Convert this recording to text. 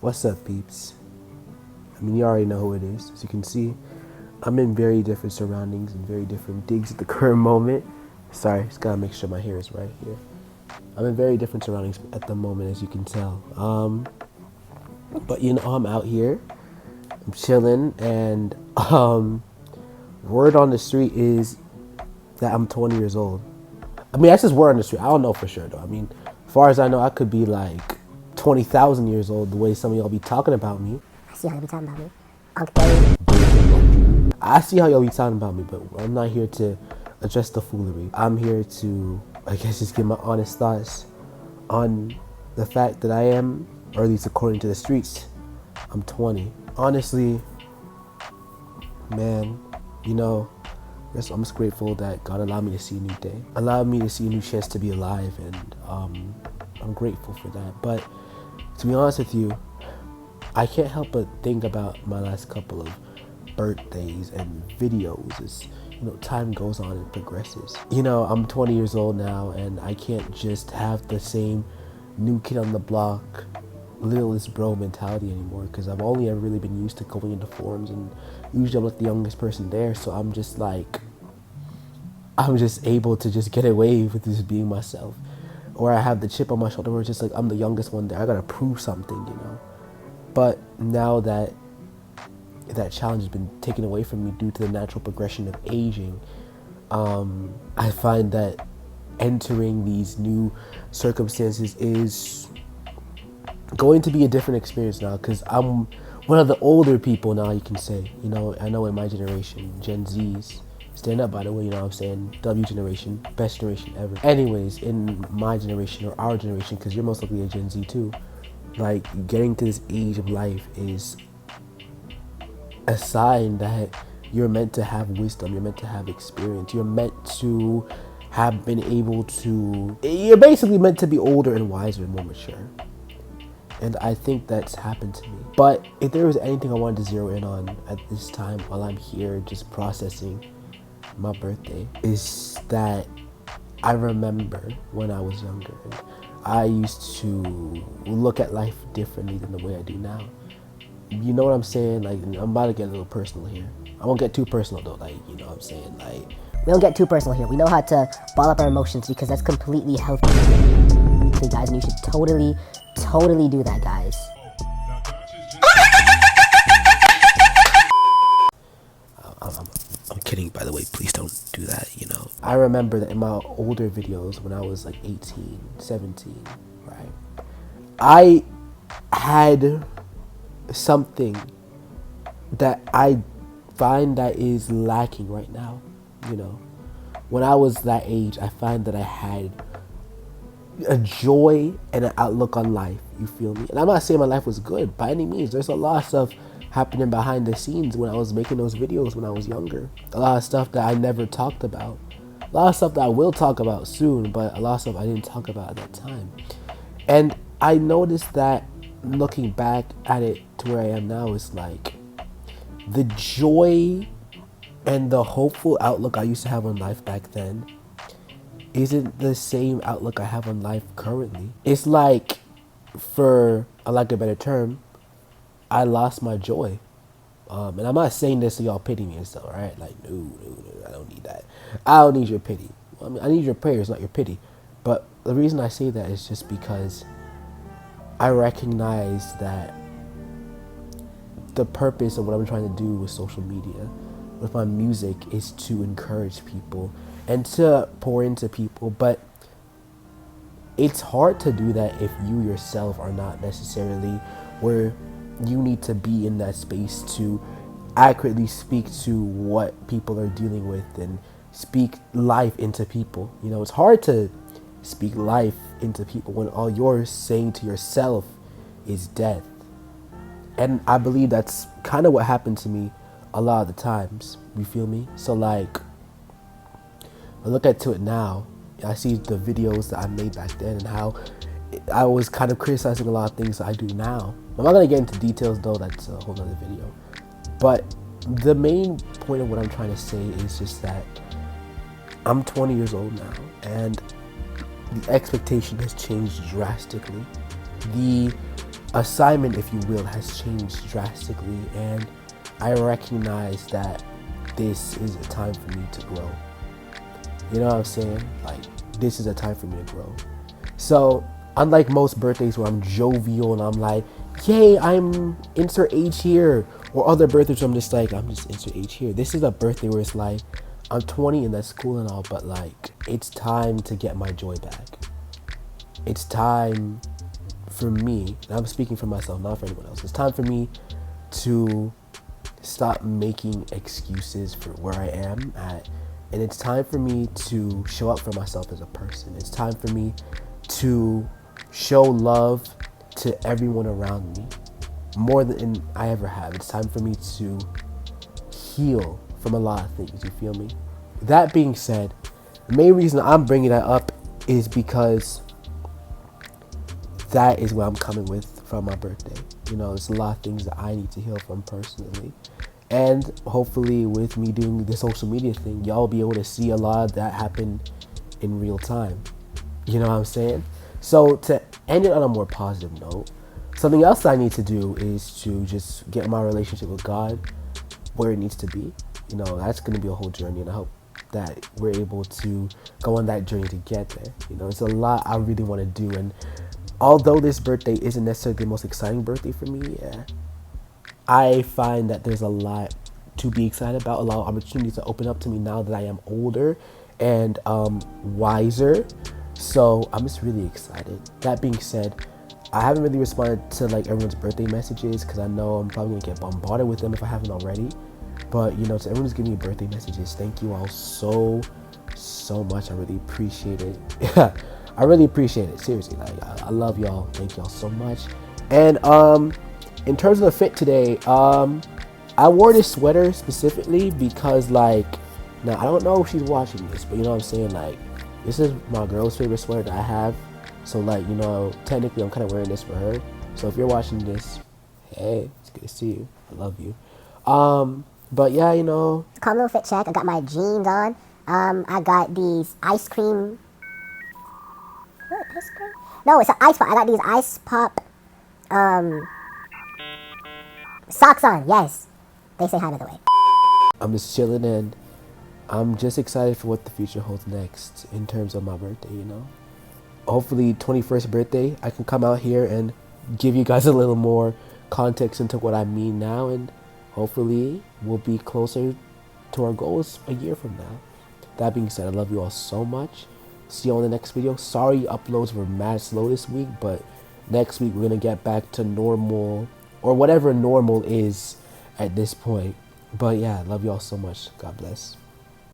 What's up, peeps? I mean, you already know who it is. As you can see, I'm in very different surroundings and very different digs at the current moment. Sorry, just gotta make sure my hair is right here. I'm in very different surroundings at the moment, as you can tell. But you know, I'm out here, I'm chilling, and word on the street is that I'm 20 years old. I mean, that's just word on the street. I don't know for sure, though. I mean, as far as I know, I could be like 20,000 years old the way some of y'all be talking about me. I see how you be talking about me. Uncle I see how y'all be talking about me, but I'm not here to address the foolery. I'm here to, I guess, just give my honest thoughts on the fact that I am, or at least according to the streets, I'm 20. Honestly, man, you know, I'm just grateful that God allowed me to see a new day, allowed me to see a new chance to be alive, and I'm grateful for that. But to be honest with you, I can't help but think about my last couple of birthdays and videos as, you know, time goes on and progresses. You know, I'm 20 years old now, and I can't just have the same new kid on the block, littlest bro mentality anymore, because I've only ever really been used to going into forums, and usually I'm like the youngest person there, so I'm just able to just get away with just being myself. Or I have the chip on my shoulder where it's just like I'm the youngest one there, I gotta prove something, you know. But now that that challenge has been taken away from me due to the natural progression of aging, I find that entering these new circumstances is going to be a different experience now, because I'm one of the older people now, you can say. You know, I know in my generation, Gen Zs, stand up, by the way, you know what I'm saying, W generation, best generation ever. Anyways, in my generation, or our generation, because you're most likely a Gen Z too, like, getting to this age of life is a sign that you're meant to have wisdom, you're meant to have experience, you're meant to have been able to, you're basically meant to be older and wiser and more mature. And I think that's happened to me. But if there was anything I wanted to zero in on at this time while I'm here just processing my birthday, is that I remember when I was younger, and I used to look at life differently than the way I do now. You know what I'm saying? Like, I'm about to get a little personal here. I won't get too personal though, like, you know what I'm saying? Like, we don't get too personal here. We know how to ball up our emotions because that's completely healthy, guys, and you should totally do that, guys. I'm kidding, by the way, please don't do that, you know. I remember that in my older videos when I was like 18, 17, right? I had something that I find that is lacking right now, you know. When I was that age, I find that I had a joy and an outlook on life, you feel me? And I'm not saying my life was good by any means. There's a lot of stuff happening behind the scenes when I was making those videos when I was younger. A lot of stuff that I never talked about. A lot of stuff that I will talk about soon, but a lot of stuff I didn't talk about at that time. And I noticed that looking back at it to where I am now is like the joy and the hopeful outlook I used to have on life back then isn't the same outlook I have on life currently. It's like, for a lack of a better term, I lost my joy. And I'm not saying this so y'all pity me and stuff, right? Like, no, I don't need that. I don't need your pity. I mean, I need your prayers, not your pity. But the reason I say that is just because I recognize that the purpose of what I'm trying to do with social media, with my music, is to encourage people and to pour into people. But it's hard to do that if you yourself are not necessarily where you need to be in that space to accurately speak to what people are dealing with and speak life into people. You know, it's hard to speak life into people when all you're saying to yourself is death. And I believe that's kind of what happened to me a lot of the times, you feel me? So like, I look at it now, I see the videos that I made back then and how I was kind of criticizing a lot of things that I do now. I'm not going to get into details though, that's a whole nother video. But the main point of what I'm trying to say is just that I'm 20 years old now, and the expectation has changed drastically. The assignment, if you will, has changed drastically, and I recognize that this is a time for me to grow. You know what I'm saying? Like, this is a time for me to grow. So, unlike most birthdays where I'm jovial and I'm like, yay, I'm insert age here, or other birthdays where I'm just like, I'm just insert age here. This is a birthday where it's like, I'm 20 and that's cool and all, but like, it's time to get my joy back. It's time for me, and I'm speaking for myself, not for anyone else. It's time for me to stop making excuses for where I am at. And it's time for me to show up for myself as a person. It's time for me to show love to everyone around me more than I ever have. It's time for me to heal from a lot of things, you feel me? That being said, the main reason I'm bringing that up is because that is what I'm coming with from my birthday. You know, there's a lot of things that I need to heal from personally. And hopefully with me doing the social media thing, y'all be able to see a lot of that happen in real time. You know what I'm saying? So to end it on a more positive note, something else that I need to do is to just get my relationship with God where it needs to be. You know, that's going to be a whole journey, and I hope that we're able to go on that journey to get there. You know, it's a lot I really want to do, and although this birthday isn't necessarily the most exciting birthday for me, I find that there's a lot to be excited about, a lot of opportunities to open up to me now that I am older and wiser. So I'm just really excited. That being said, I haven't really responded to like everyone's birthday messages because I know I'm probably gonna get bombarded with them if I haven't already. But you know, to everyone who's giving me birthday messages, thank you all so much. I really appreciate it. I really appreciate it. Seriously, like I love y'all. Thank y'all so much. And in terms of the fit today, I wore this sweater specifically because like, now I don't know if she's watching this, but you know what I'm saying, like, this is my girl's favorite sweater that I have. So like, you know, technically I'm kind of wearing this for her. So if you're watching this, hey, it's good to see you. I love you. But yeah, you know, Calm little fit check. I got my jeans on. I got these ice cream. What, ice cream? No, it's an ice pop. I got these ice pop socks on. Yes, they say hi by the way. I'm just chilling and I'm just excited for what the future holds next in terms of my birthday, you know. Hopefully 21st birthday, I can come out here and give you guys a little more context into what I mean now, and hopefully we'll be closer to our goals a year from now. That being said, I love you all so much. See you on the next video. Sorry uploads were mad slow this week, but next week we're gonna get back to normal, or whatever normal is at this point. But yeah, I love you all so much. God bless.